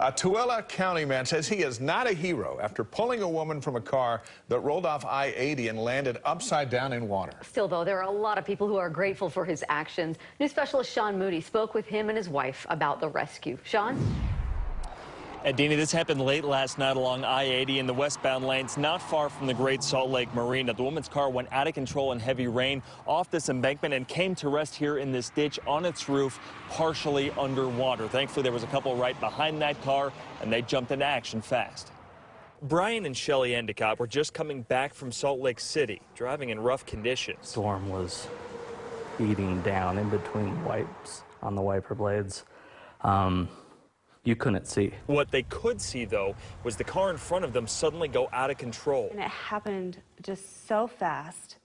A Tooele County man says he is not a hero after pulling a woman from a car that rolled off I-80 and landed upside down in water. Still, though, there are a lot of people who are grateful for his actions. News specialist Sean Moody spoke with him and his wife about the rescue. Sean? And Deanie, this happened late last night along I-80 in the westbound lanes, not far from the Great Salt Lake Marina. The woman's car went out of control in heavy rain off this embankment and came to rest here in this ditch on its roof, partially underwater. Thankfully, there was a couple right behind that car, and they jumped into action fast. Brian and Shelly Endicott were just coming back from Salt Lake City, driving in rough conditions. Storm was eating down in between wipes on the wiper blades. You couldn't see. What they could see, though, was the car in front of them suddenly go out of control. And it happened just so fast.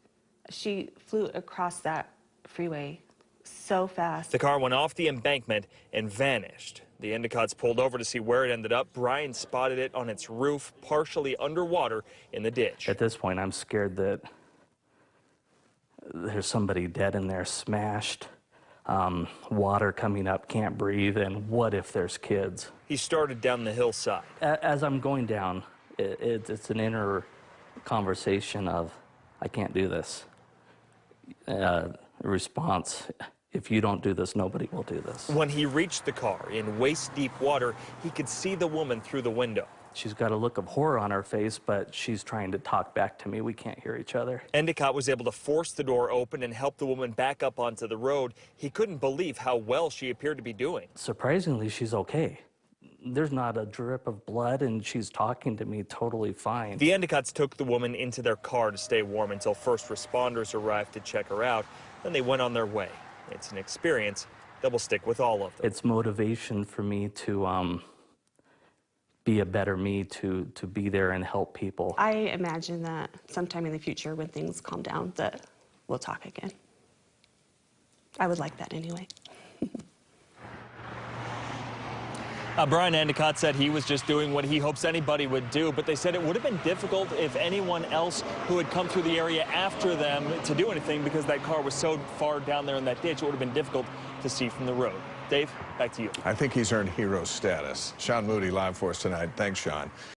She flew across that freeway so fast. The car went off the embankment and vanished. The Endicotts pulled over to see where it ended up. Brian spotted it on its roof, partially underwater in the ditch. At this point, I'm scared that there's somebody dead in there, smashed. Water coming up, can't breathe, and what if there's kids? He started down the hillside. As I'm going down, it's an inner conversation of, I can't do this. Response, if you don't do this, nobody will do this. When he reached the car in waist-deep water, he could see the woman through the window. She's got a look of horror on her face, but she's trying to talk back to me. We can't hear each other. Endicott was able to force the door open and help the woman back up onto the road. He couldn't believe how well she appeared to be doing. Surprisingly, she's okay. There's not a drip of blood, and she's talking to me totally fine. The Endicotts took the woman into their car to stay warm until first responders arrived to check her out. Then they went on their way. It's an experience that will stick with all of them. It's motivation for me to be a better me, to be there and help people. I imagine that sometime in the future when things calm down that we'll talk again. I would like that anyway. Brian Endicott said he was just doing what he hopes anybody would do, but they said it would have been difficult if anyone else who had come through the area after them to do anything because that car was so far down there in that ditch, it would have been difficult to see from the road. Dave, back to you. I think he's earned hero status. Sean Moody live for us tonight. Thanks, Sean.